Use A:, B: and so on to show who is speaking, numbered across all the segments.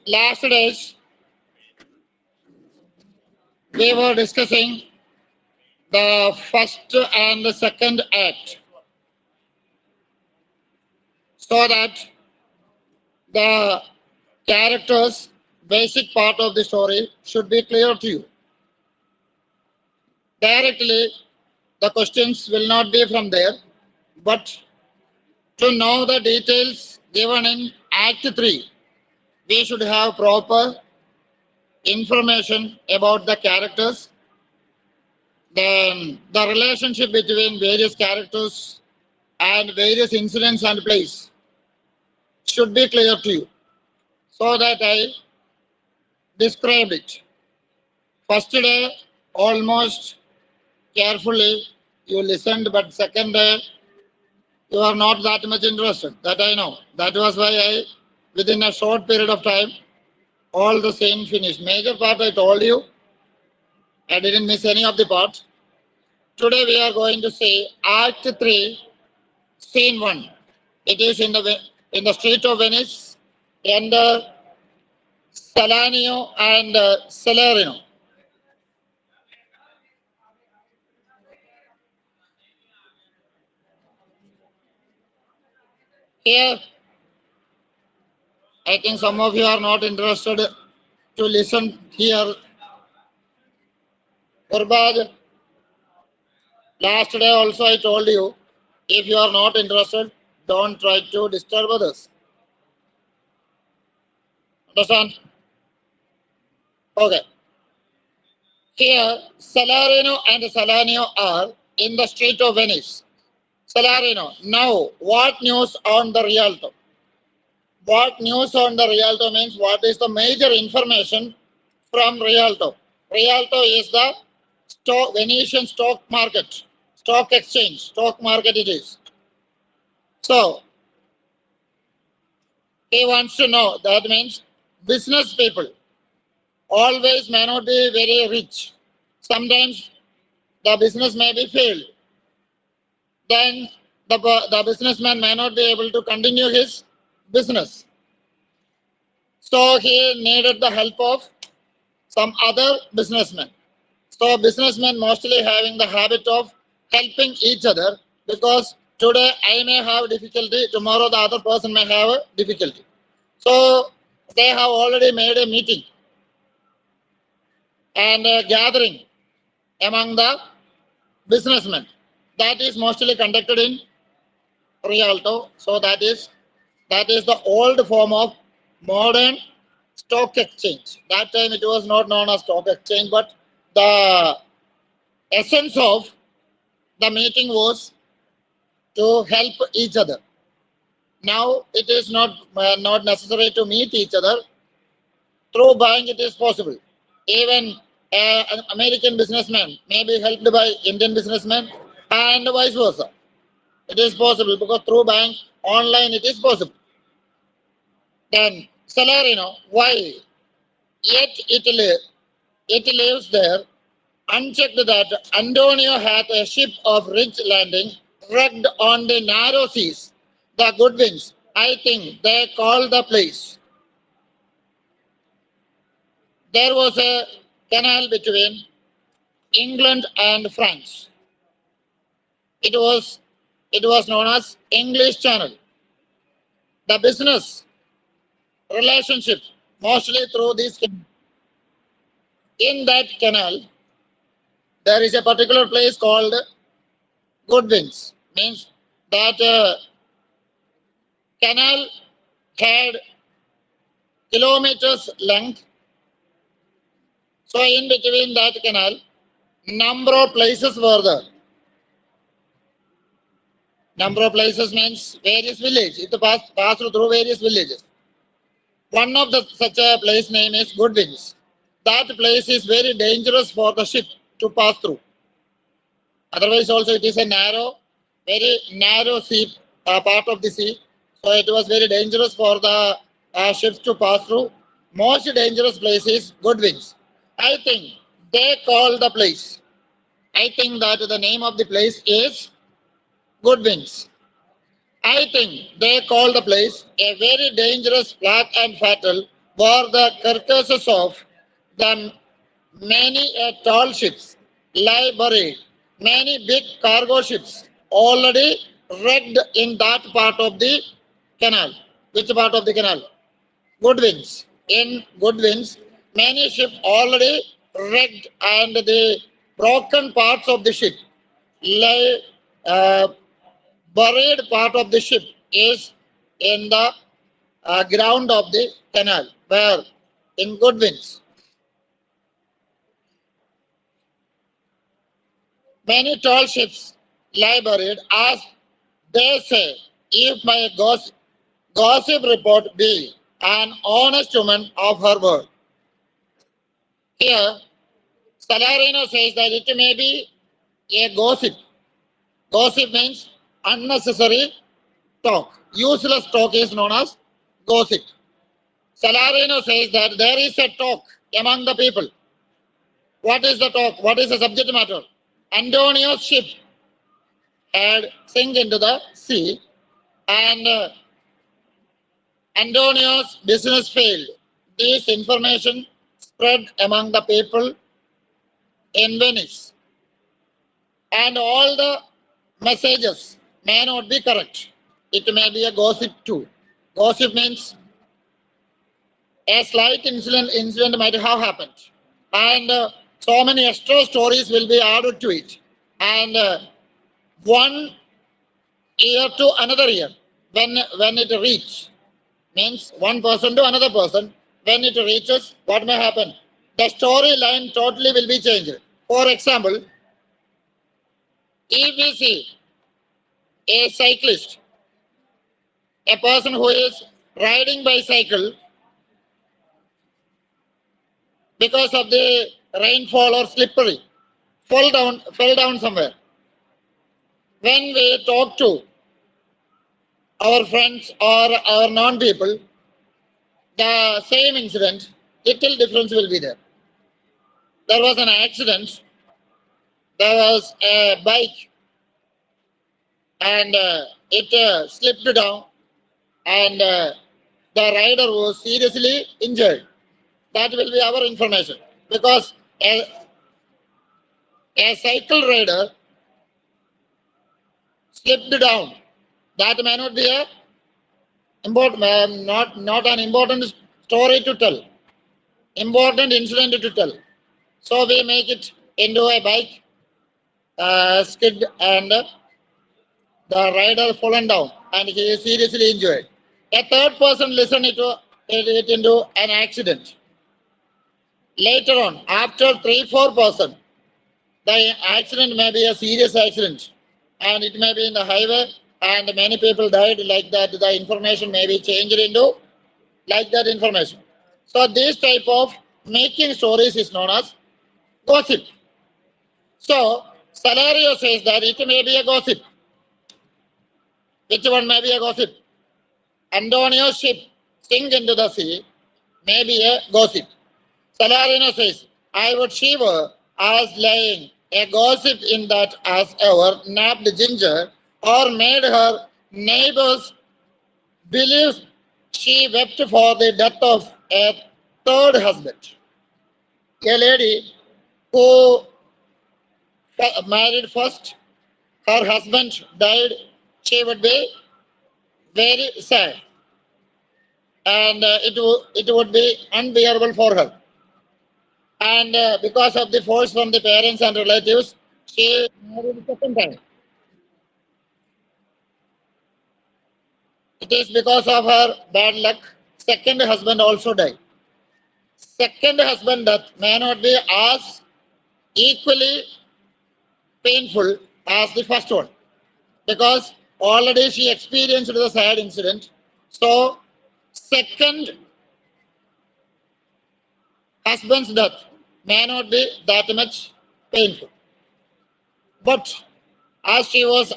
A: last days we were discussing the first and the second act so that the characters basic part of the story should be clear to you. Directly, the questions will not be from there, but to know the details given in Act 3, we should have proper information about the characters, then the relationship between various characters and various incidents and place should be clear to you. So that I described it. First day, almost carefully you listened, but second day, you are not that much interested. That I know. That was why I, within a short period of time, all the scene finished. Major part I told you, I didn't miss any of the parts. Today we are going to see Act 3, Scene 1. It is in the street of Venice, under Salanio and Salarino. Here, I think some of you are not interested to listen here. Urbad, last day also I told you, if you are not interested, don't try to disturb others. Understand? Okay. Here, Salarino and Salanio are in the street of Venice. Salarino, now what news on the Rialto? What news on the Rialto means what is the major information from Rialto? Rialto is the Venetian stock market, stock exchange, stock market it is. So, he wants to know, that means business people always may not be very rich. Sometimes the business may be failed. Then the businessman may not be able to continue his business. So he needed the help of some other businessmen. So businessmen mostly having the habit of helping each other, because today I may have difficulty, tomorrow the other person may have a difficulty. So they have already made a meeting and a gathering among the businessmen. That is mostly conducted in Rialto. So that is the old form of modern stock exchange. That time it was not known as stock exchange, but the essence of the meeting was to help each other. Now it is not necessary to meet each other. Through buying it is possible. Even an American businessman may be helped by Indian businessman and vice versa. It is possible because through bank online it is possible. Then Salarino, why? Yet it lives there unchecked that Antonio hath a ship of rich landing wrecked on the narrow seas, the good winds. I think they call the place. There was a canal between England and France. It was known as English Channel. The business relationship mostly through this canal. In that canal, there is a particular place called Goodwins. Means that canal had kilometers length. So in between that canal, number of places were there. Number of places means various villages. It passed through various villages. One of such a place name is Goodwins. That place is very dangerous for the ship to pass through. Otherwise also it is a very narrow sea, part of the sea. So it was very dangerous for the ships to pass through. Most dangerous place is Goodwins. I think they call the place. I think that the name of the place is Goodwins. I think they call the place a very dangerous, black and fatal, were the carcasses of the many tall ships lie buried. Many big cargo ships already wrecked in that part of the canal. Which part of the canal? Goodwins. In Goodwins, many ships already wrecked and the broken parts of the ship lie buried part of the ship is in the ground of the canal, where in Goodwins. Many tall ships lie buried, as they say, if my gossip report be an honest woman of her word. Here, Salarino says that it may be a gossip. Gossip means unnecessary talk. Useless talk is known as gossip. Salarino says that there is a talk among the people. What is the talk? What is the subject matter? Antonio's ship had sunk into the sea, and Antonio's business failed. This information spread among the people in Venice, and all the messages may not be correct. It may be a gossip too. Gossip means a slight incident might have happened, and so many extra stories will be added to it, and one year to another year, when it reaches, means one person to another person, when it reaches, what may happen? The storyline totally will be changed. For example, if we see a cyclist, a person who is riding bicycle, because of the rainfall or slippery, fell down somewhere. When we talk to our friends or our non-people, the same incident, little difference will be there. There was an accident, there was a bike, and it slipped down, and the rider was seriously injured. That will be our information, because a cycle rider slipped down. That may not be a not an important story to tell, important incident to tell. So we make it into a bike skid, and the rider fallen down and he is seriously injured. A third person listened it into an accident. Later on, after 3-4 person, the accident may be a serious accident, and it may be in the highway, and many people died like that. The information may be changed into like that information. So this type of making stories is known as gossip. So Salario says that it may be a gossip. Which one may be a gossip? Antonio's ship sink into the sea may be a gossip. Salarino says, I would shiver as lying, a gossip in that as ever napped Ginger, or made her neighbors believe she wept for the death of a third husband. A lady who married first, her husband died, she would be very sad, and it would be unbearable for her. And because of the force from the parents and relatives, she married second time. It is because of her bad luck. Second husband also died. Second husband death may not be as equally painful as the first one, because already she experienced the sad incident. So second husband's death may not be that much painful. But as she was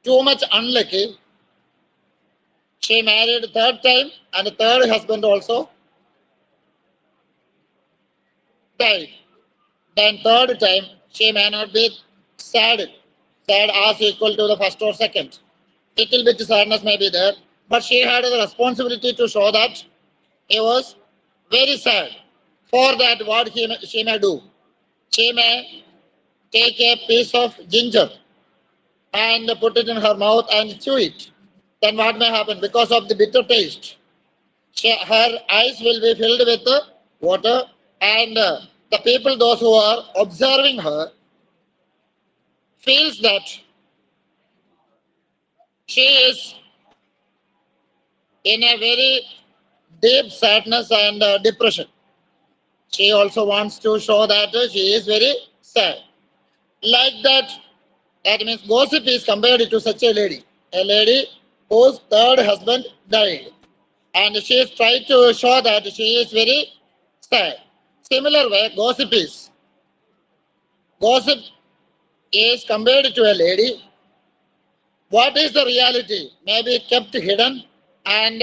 A: too much unlucky, she married third time, and the third husband also died. Then third time she may not be sad as equal to the first or second. Little bit sadness may be there, but she had the responsibility to show that he was very sad. For that, what she may do? She may take a piece of ginger and put it in her mouth and chew it. Then what may happen? Because of the bitter taste, her eyes will be filled with water, and the people, those who are observing her, feels that she is in a very deep sadness and depression. She also wants to show that she is very sad. Like that, that means gossip is compared to such a lady whose third husband died. And she is trying to show that she is very sad. Similar way, gossip is compared to a lady. What is the reality? Maybe kept hidden, and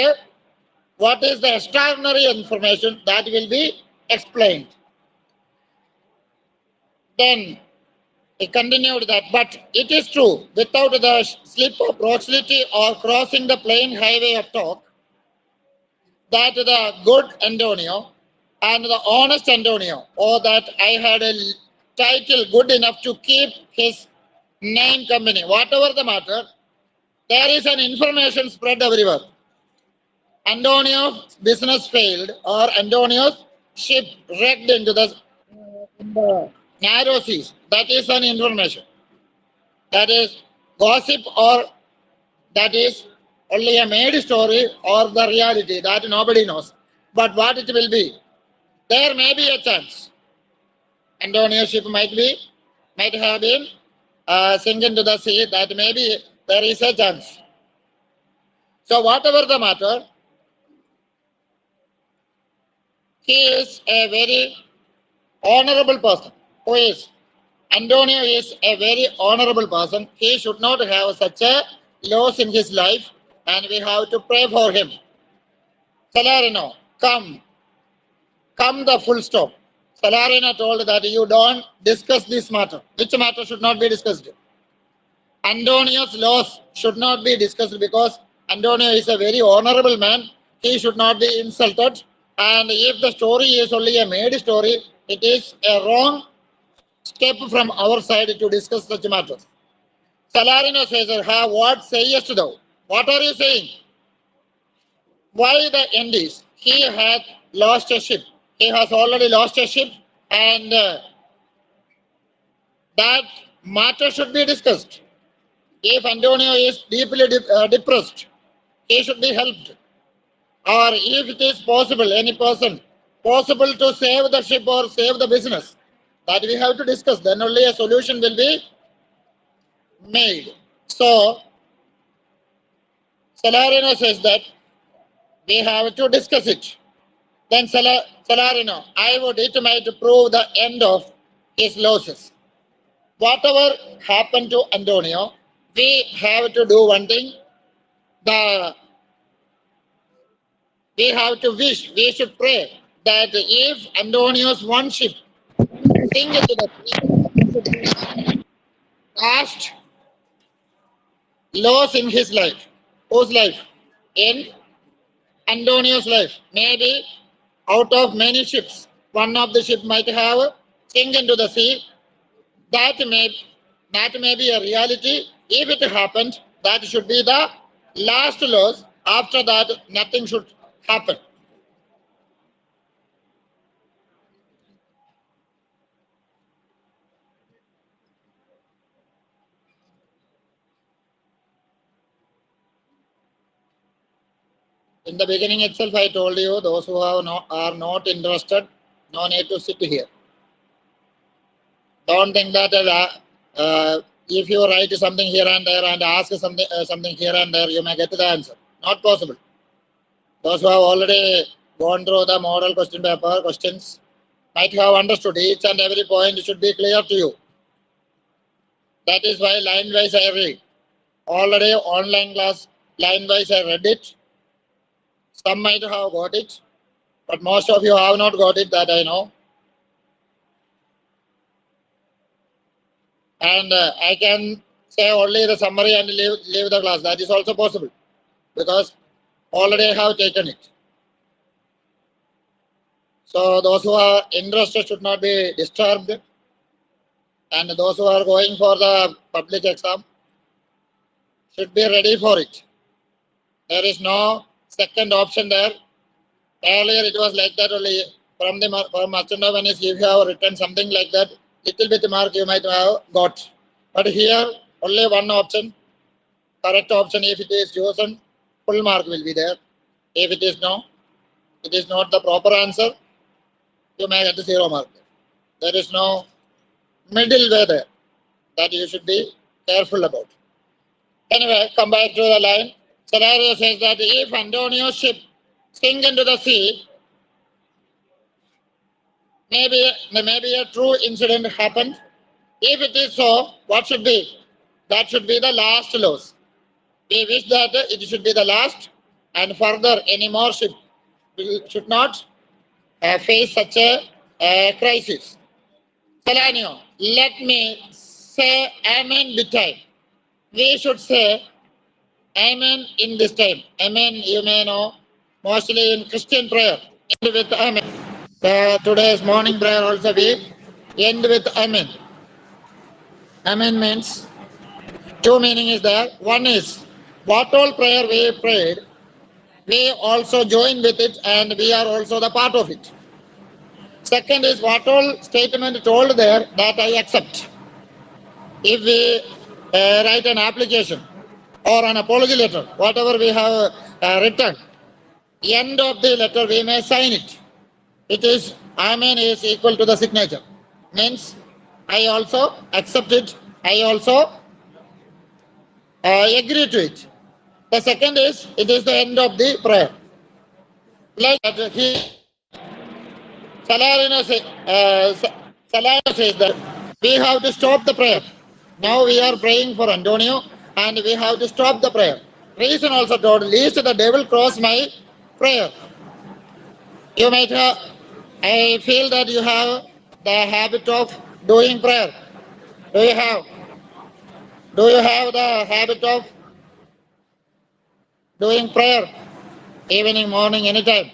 A: what is the extraordinary information that will be explained. Then he continued that, but it is true, without the slip of proximity or crossing the plain highway of talk, that the good Antonio and the honest Antonio, or that I had a title good enough to keep his name company, whatever the matter, there is an information spread everywhere. Antonio's business failed, or Antonio's ship wrecked into in the narrow seas. That is an information. That is gossip, or that is only a made story, or the reality that nobody knows. But what it will be, there may be a chance. Antonio's ship might have been sink into the sea. That maybe there is a chance. So whatever the matter, he is a very honorable person. Who is? Antonio is a very honorable person. He should not have such a loss in his life, and we have to pray for him. Salarino, come the full stop. Salarino told that you don't discuss this matter. Which matter should not be discussed? Antonio's loss should not be discussed, because Antonio is a very honorable man. He should not be insulted. And if the story is only a made story, it is a wrong step from our side to discuss such matters. Salarino says, what sayest thou? What are you saying? Why the end is, he had lost a ship. He has already lost a ship, and that matter should be discussed. If Antonio is deeply depressed, he should be helped. Or if it is possible, any person possible to save the ship or save the business, that we have to discuss. Then only a solution will be made. So Salarino says that we have to discuss it. Then Salarino, I would it might prove the end of his losses. Whatever happened to Antonio, we have to do one thing. We have to wish, we should pray that if Antonio's one ship sink into the sea, past loss in his life. Whose life? In Antonio's life. Maybe out of many ships, one of the ship might have sink into the sea. That may be a reality. If it happened, that should be the last loss. After that, nothing should happen. In the beginning itself, I told you, those who are not interested, no need to sit here. Don't think that if you write something here and there and ask something here and there, you may get the answer. Not possible. Those who have already gone through the model question paper questions might have understood each and every point should be clear to you. That is why line wise I read. Already online class, line wise I read it. Some might have got it, but most of you have not got it, that I know. And I can say only the summary and leave the class. That is also possible, because already I have taken it. So those who are interested should not be disturbed, and those who are going for the public exam should be ready for it. There is no second option there. Earlier it was like that only from the from merchant of Venice. If you have written something like that, little bit mark you might have got. But here only one option, correct option. If it is chosen, full mark will be there. If it is no, it is not the proper answer, you may get 0 mark. There is no middle way there that you should be careful about. Anyway, come back to the line. Scenario says that if Antonio's ship sink into the sea, maybe a true incident happened. If it is so, what should be? That should be the last loss. We wish that it should be the last, and further any more ship should not face such a crisis. Salanio, let me say amen big time. We should say amen in this time. Amen, you may know, mostly in Christian prayer. End with amen. Today's morning prayer also we end with amen. Amen means two meaning is there. One is what all prayer we prayed, we also join with it and we are also the part of it. Second is what all statement told there that I accept. If we write an application or an apology letter, whatever we have written, end of the letter we may sign it. It is amen is equal to the signature. Means I also accept it. I also agree to it. The second is it is the end of the prayer. Like he Salarino says that we have to stop the prayer. Now we are praying for Antonio and we have to stop the prayer. Reason also told, least the devil cross my prayer. You might have, I feel that you have the habit of doing prayer. Do you have? Do you have the habit of doing prayer? Evening, morning, anytime.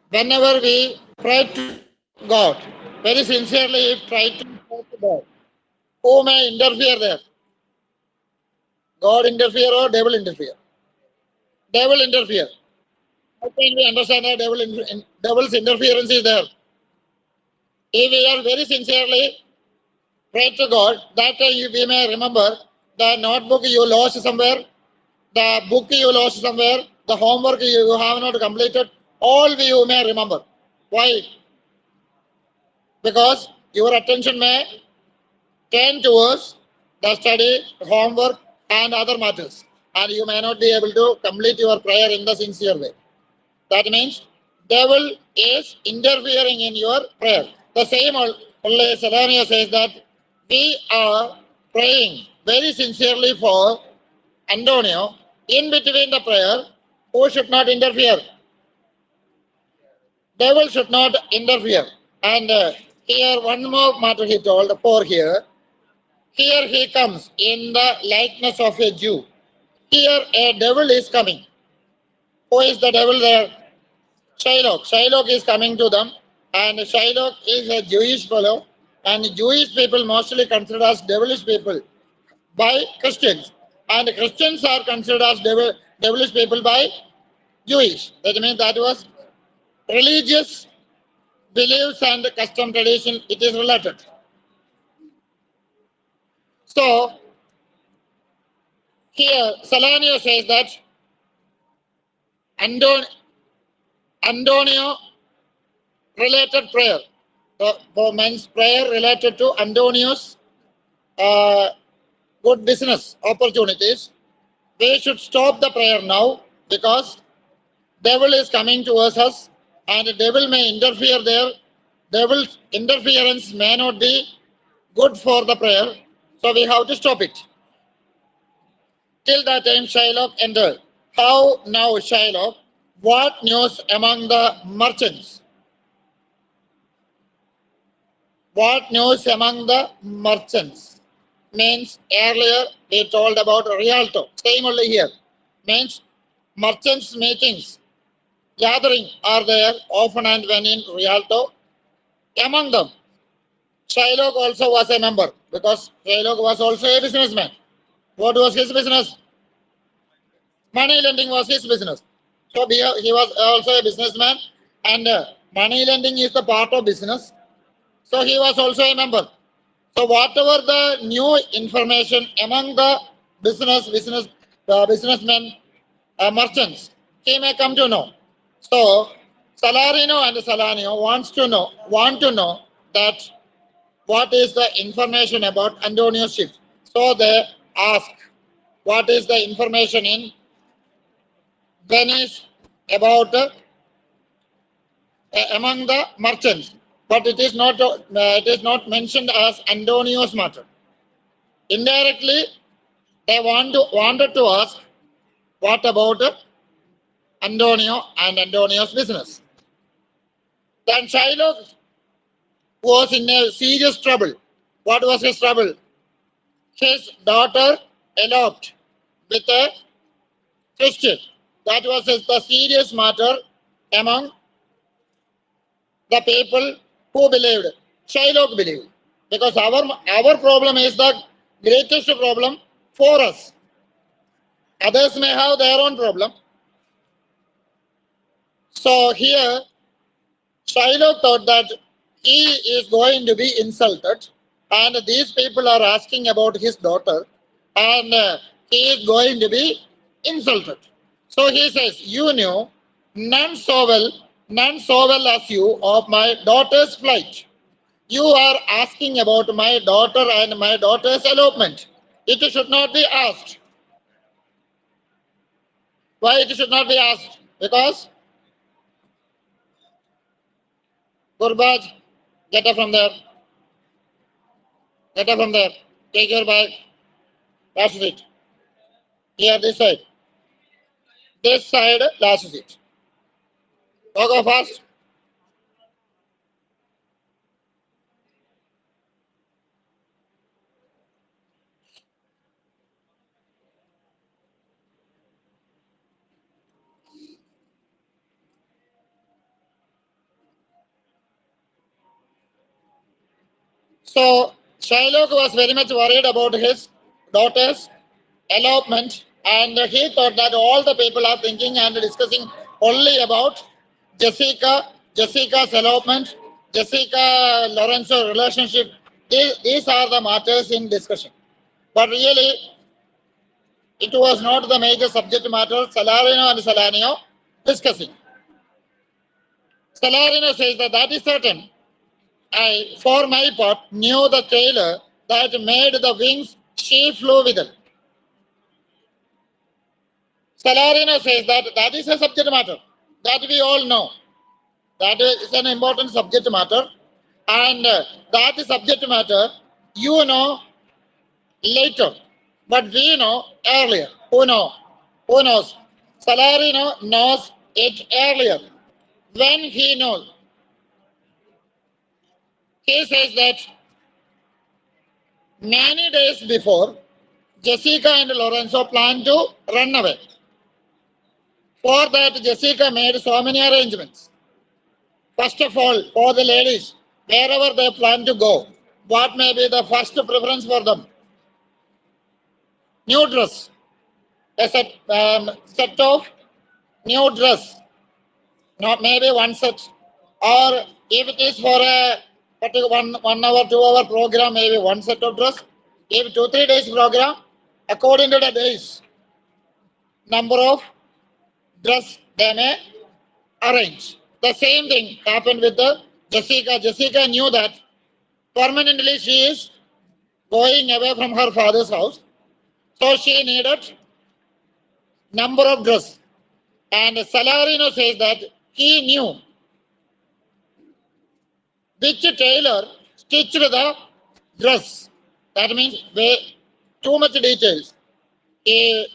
A: Whenever we pray to God, very sincerely try to pray to God. Who may interfere there? God interfere or devil interfere? Devil interfere. How can we understand that devil's interference is there? If we are very sincerely pray to God, that we may remember the notebook you lost somewhere, the book you lost somewhere, the homework you have not completed, all you may remember. Why? Because your attention may turn towards the study, homework, and other matters, and you may not be able to complete your prayer in the sincere way. That means devil is interfering in your prayer. The same only Salanio says that we are praying very sincerely for Antonio. In between the prayer, who should not interfere? Devil should not interfere. And here one more matter he told for here. Here he comes in the likeness of a Jew. Here a devil is coming. Who is the devil there? Shylock. Shylock is coming to them, and Shylock is a Jewish fellow, and Jewish people mostly considered as devilish people by Christians, and Christians are considered as devilish people by Jewish. That means that was religious beliefs and custom tradition. It is related. So here Salanio says that Antonio related prayer. The men's prayer related to Antonio's good business opportunities. We should stop the prayer now because devil is coming towards us and the devil may interfere there. Devil's interference may not be good for the prayer, so we have to stop it. Till that time Shylock entered. How now, Shylock? What news among the merchants? What news among the merchants? Means earlier we told about Rialto. Same only here. Means merchants meetings. gathering are there often and when in Rialto. Among them, Shylock also was a member because Shylock was also a businessman. What was his business? Money lending was his business. So he was also a businessman, and money lending is the part of business. So he was also a member. So whatever the new information among the businessmen, merchants, he may come to know. So Salarino and Salanio want to know that what is the information about Antonio's ship. So they ask, what is the information in Venice about among the merchants? But it is not mentioned as Antonio's matter. Indirectly, they wanted to ask, what about Antonio and Antonio's business? Then Shylock was in a serious trouble. What was his trouble? His daughter eloped with a Christian. That was the serious matter among the people who believed. Shylock believed. Because our problem is the greatest problem for us. Others may have their own problem. So here, Shylock thought that he is going to be insulted, and these people are asking about his daughter, and he is going to be insulted. So he says, "You knew none so well as you of my daughter's flight. You are asking about my daughter and my daughter's elopement. It should not be asked. Why it should not be asked? Because Gurbaj, get up from there. Get up from there. Take your bag. That's it. Here, this side. This side, last seat. Go fast. So, Shylock was very much worried about his daughter's elopement, and he thought that all the people are thinking and discussing only about Jessica's elopement, Jessica Lorenzo relationship. These are the matters in discussion. But really, it was not the major subject matter Salarino and Salanio discussing. Salarino says that is certain. I, for my part, knew the tailor that made the wings she flew with. Salarino says that is a subject matter that we all know. That is an important subject matter, and that subject matter you know later, but we know earlier. Who know? Who knows? Salarino knows it earlier. When he knows, he says that many days before, Jessica and Lorenzo planned to run away. For that, Jessica made so many arrangements. First of all, for the ladies, wherever they plan to go, what may be the first preference for them? New dress. A set of new dress. Not maybe one set. Or if it is for a 1 hour, 2 hour program, maybe one set of dress. If 2-3 days program, according to the days, number of dress they may arrange. The same thing happened with the Jessica. Jessica knew that permanently she is going away from her father's house. So she needed number of dress. And Salarino says that he knew which tailor stitched the dress. That means too much details. He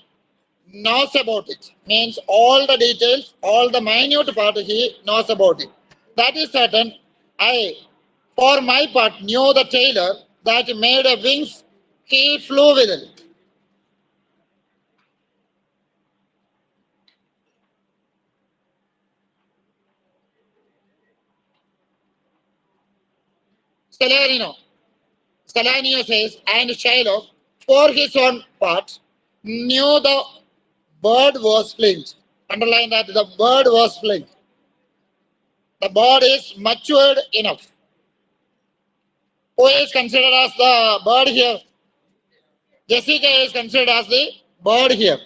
A: knows about it. Means all the details, all the minute part he knows about it. That is certain. I, for my part, knew the tailor that made a wings he flew with it. Salarino. Salanio says, and Shylock, for his own part, knew the bird was flint. Underline that the bird was flint. The bird is matured enough. Who is considered as the bird here? Jessica is considered as the bird here.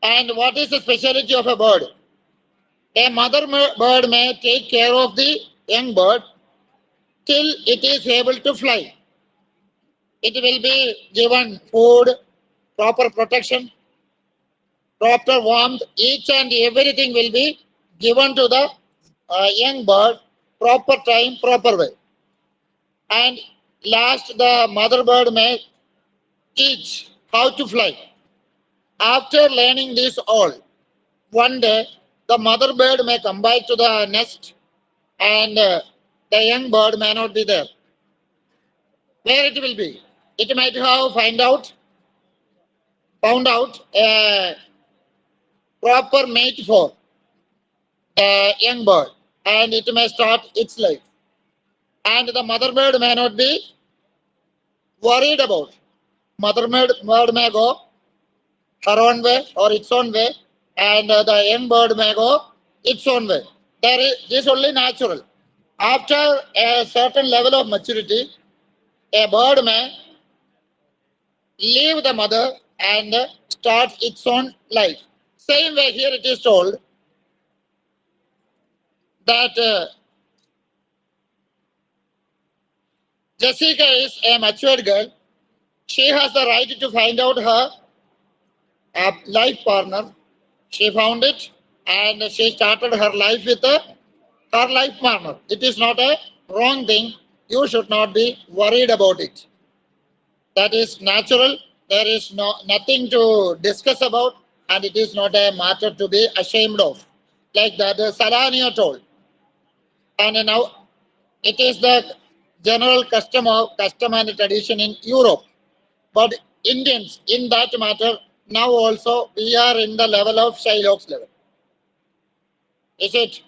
A: And what is the speciality of a bird? A mother bird may take care of the young bird till it is able to fly. It will be given food, proper protection, proper warmth, each and everything will be given to the young bird, proper time, proper way. And last, the mother bird may teach how to fly. After learning this all, one day the mother bird may come back to the nest and the young bird may not be there. Where it will be? It might have found out a proper mate for a young bird and it may start its life. And the mother bird may not be worried about. Mother bird may go her own way or its own way, and the young bird may go its own way. This only natural. After a certain level of maturity, a bird may leave the mother and start its own life. Same way here it is told that Jessica is a matured girl. She has the right to find out her life partner. She found it and she started her life with her life partner. It is not a wrong thing. You should not be worried about it. That is natural. There is nothing to discuss about, and it is not a matter to be ashamed of. Like that Salanio told. And now it is the general custom and tradition in Europe. But Indians, in that matter, now also we are in the level of Shylock's level. Is it?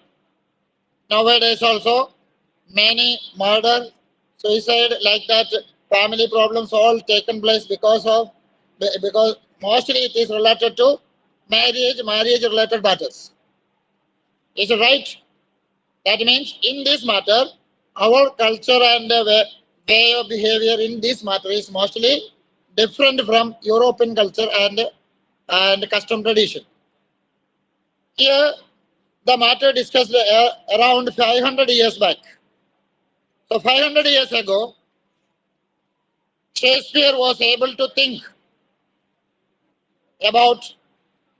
A: Nowadays also, many murder, suicide, like that, family problems all taken place because mostly it is related to marriage related matters. Is it right? That means in this matter, our culture and way of behavior in this matter is mostly different from European culture and custom tradition. Here, the matter discussed around 500 years back. So 500 years ago, Shakespeare was able to think about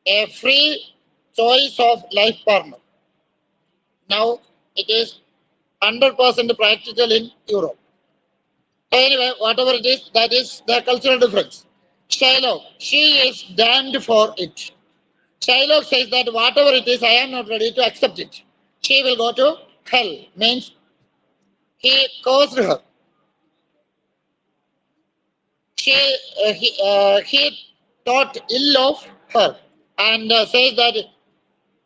A: a free choice of life partner. Now it is 100% practical in Europe. Anyway, whatever it is, that is the cultural difference. Shylock, she is damned for it. Shylock says that whatever it is, I am not ready to accept it. She will go to hell. Means he caused her. He thought ill of her and says that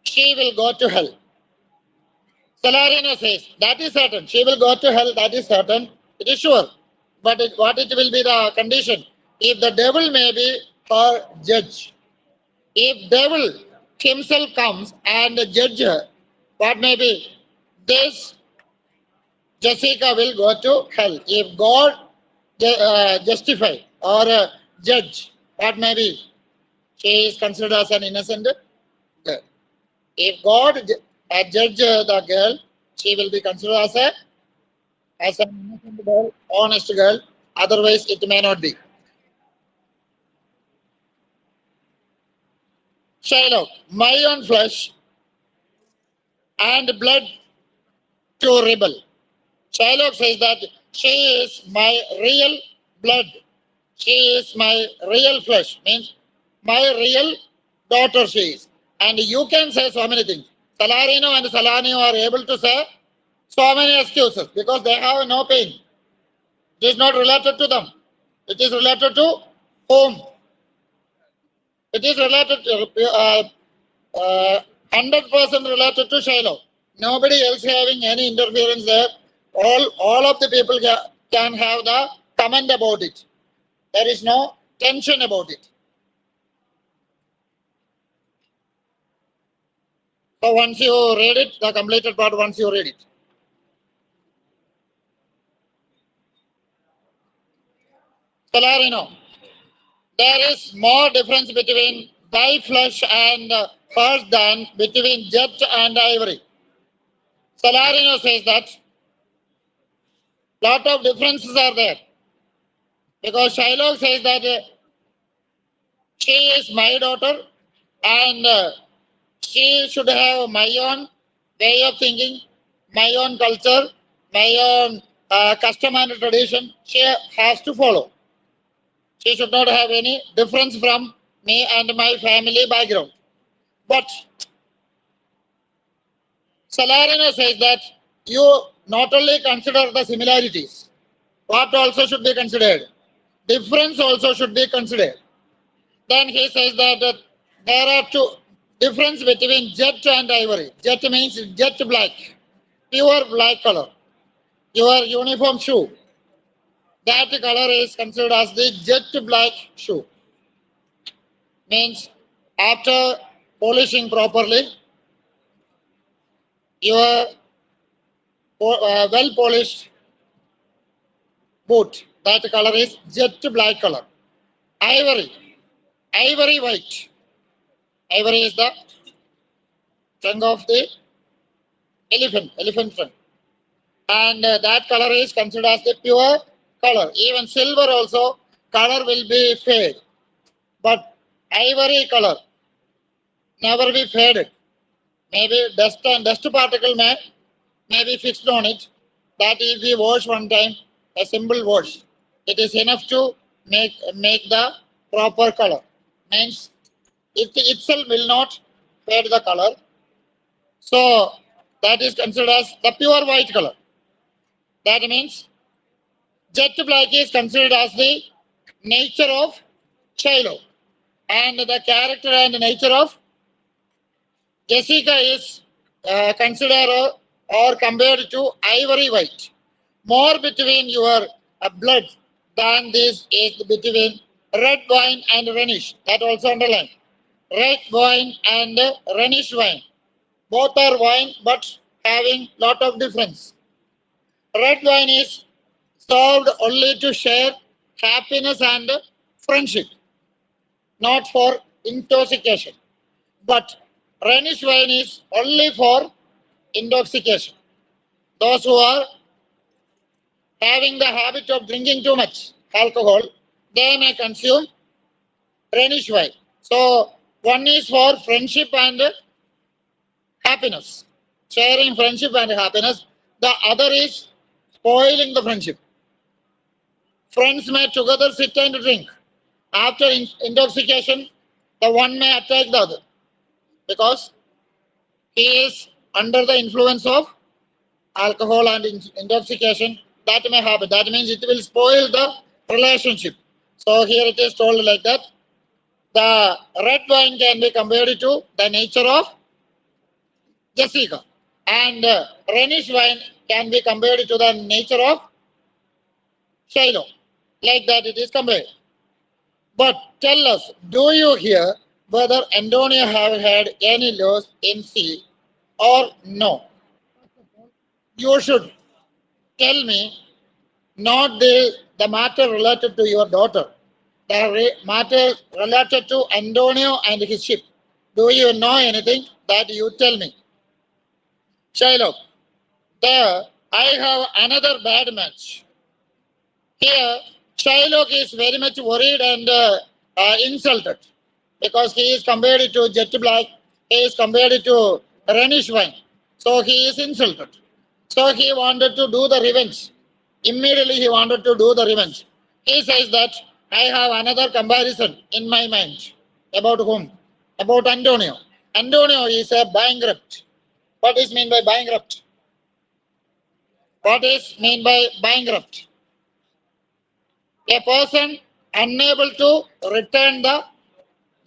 A: she will go to hell. Salarino says that is certain. She will go to hell. That is certain. It is sure. But what it will be the condition? If the devil may be her judge. If devil himself comes and judge her, what may be? This Jessica will go to hell. If God justify or judge, what may be? She is considered as an innocent girl. If God judge the girl, she will be considered as an innocent girl, honest girl. Otherwise, it may not be. Shylock, my own flesh and blood to rebel. Shylock says that she is my real blood. She is my real flesh. Means my real daughter she is. And you can say so many things. Salarino and Salanio are able to say so many excuses because they have no pain. It is not related to them. It is related to whom? It is related to 100% related to Shylock. Nobody else having any interference there. All of the people can have the comment about it. There is no tension about it. So once you read it, the completed part, once you read it. Celerino. There is more difference between thy flesh and furs than between jet and ivory. Celerino says that lot of differences are there. Because Shylock says that she is my daughter and she should have my own way of thinking, my own culture, my own custom and tradition. She has to follow. She should not have any difference from me and my family background. But Salarino says that you not only consider the similarities, what also should be considered? Difference also should be considered. Then he says that there are two difference between jet and ivory. Jet means jet black, pure black color. Your uniform shoe, that color is considered as the jet black shoe. Means after polishing properly, your well polished boot, that color is jet black color. Ivory, ivory white. Ivory is the trunk of the elephant trunk. And that color is considered as the pure color. Even silver also, color will be fade. But ivory color never be faded. Maybe dust and dust particle may be fixed on it. That if we wash one time, a simple wash, it is enough to make the proper color. Means it itself will not fade the color. So that is considered as the pure white color. That means jet black is considered as the nature of Shiloh, and the character and nature of Jessica is considered or compared to ivory white. More between your blood than this is between red wine and Rhenish. That also underline. Red wine and Rhenish wine. Both are wine but having lot of difference. Red wine is served only to share happiness and friendship, not for intoxication. But Rhenish wine is only for intoxication. Those who are having the habit of drinking too much alcohol, they may consume Rhenish wine. So one is for friendship and happiness, sharing friendship and happiness. The other is spoiling the friendship. Friends may together sit and drink. After intoxication, the one may attack the other because he is under the influence of alcohol and intoxication. That may happen. That means it will spoil the relationship. So here it is told like that. The red wine can be compared to the nature of Jessica, and Rhenish wine can be compared to the nature of Shiloh. Like that it is compared. But tell us, do you hear whether Antonio have had any loss in sea or no? You should tell me not the matter related to your daughter, the matter related to Antonio and his ship. Do you know anything that you tell me? Shiloh, there I have another bad match. Here, Shylock is very much worried and insulted because he is compared to jet black, he is compared to Rhenish wine. So he is insulted. So he wanted to do the revenge. Immediately he wanted to do the revenge. He says that I have another comparison in my mind. About whom? About Antonio. Antonio is a bankrupt. What is mean by bankrupt? What is mean by bankrupt? A person unable to return the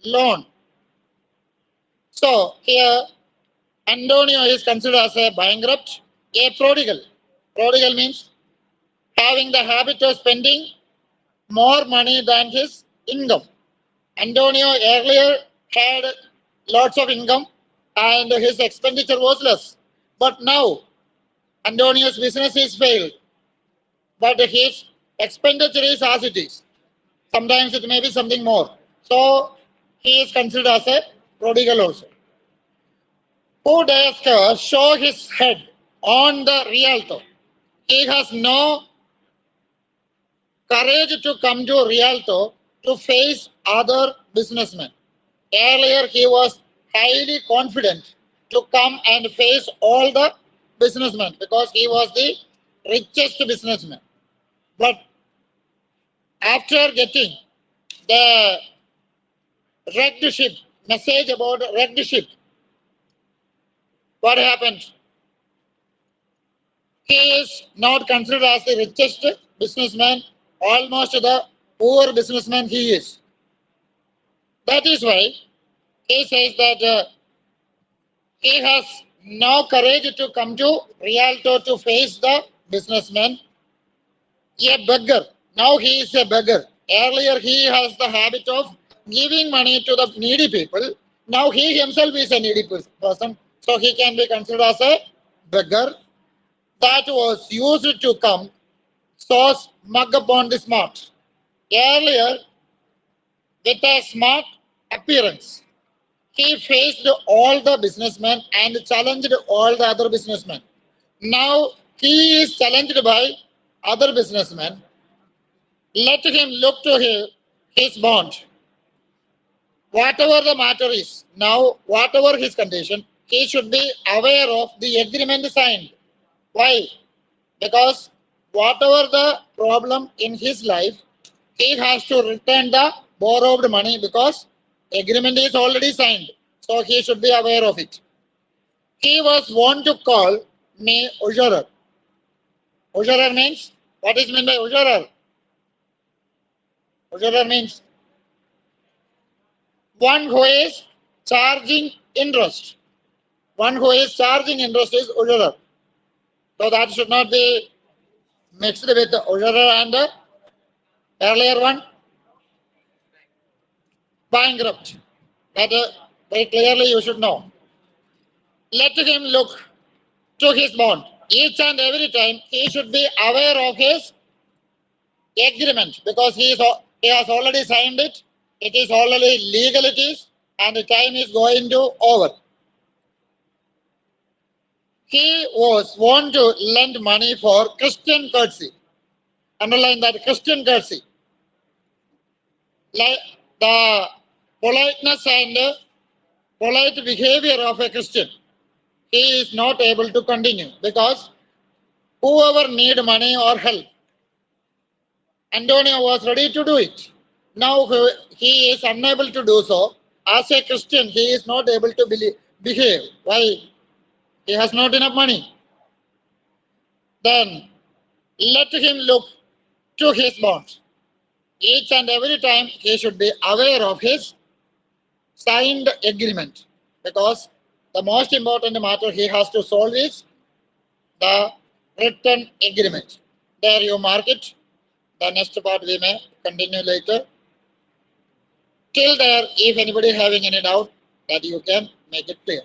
A: loan. So here Antonio is considered as a bankrupt, a prodigal. Prodigal means having the habit of spending more money than his income. Antonio earlier had lots of income and his expenditure was less. But now Antonio's business is failed, but his expenditure is as it is. Sometimes it may be something more. So he is considered as a prodigal also. Who dares to show his head on the Rialto? He has no courage to come to Rialto to face other businessmen. Earlier, he was highly confident to come and face all the businessmen because he was the richest businessman. But after getting the wrecked ship, message about wrecked ship, what happened? He is not considered as the richest businessman, almost the poor businessman he is. That is why he says that he has no courage to come to Rialto to face the businessman. A beggar. Now he is a beggar. Earlier he has the habit of giving money to the needy people. Now he himself is a needy person. So he can be considered as a beggar that was used to come so smug upon the smart. Earlier, with a smart appearance, he faced all the businessmen and challenged all the other businessmen. Now he is challenged by other businessmen. Let him look to his bond. Whatever the matter is, now whatever his condition, he should be aware of the agreement signed. Why? Because whatever the problem in his life, he has to return the borrowed money because agreement is already signed. So he should be aware of it. He was wont to call me usurer. Usurer means, what is meant by usurer? Usurer means one who is charging interest. One who is charging interest is usurer. So that should not be mixed with the usurer and the earlier one, bankrupt. That very clearly you should know. Let him look to his bond. Each and every time he should be aware of his agreement because he has already signed it. It is already legalities and the time is going to over. He was wont to lend money for Christian courtesy. Underline that, Christian courtesy. Like the politeness and polite behavior of a Christian. He is not able to continue because whoever need money or help, Antonio was ready to do it. Now he is unable to do so. As a Christian, he is not able to behave. Why? He has not enough money. Then let him look to his bonds. Each and every time he should be aware of his signed agreement because the most important matter he has to solve is the written agreement. There you mark it. The next part we may continue later. Till there, if anybody having any doubt, that you can make it clear.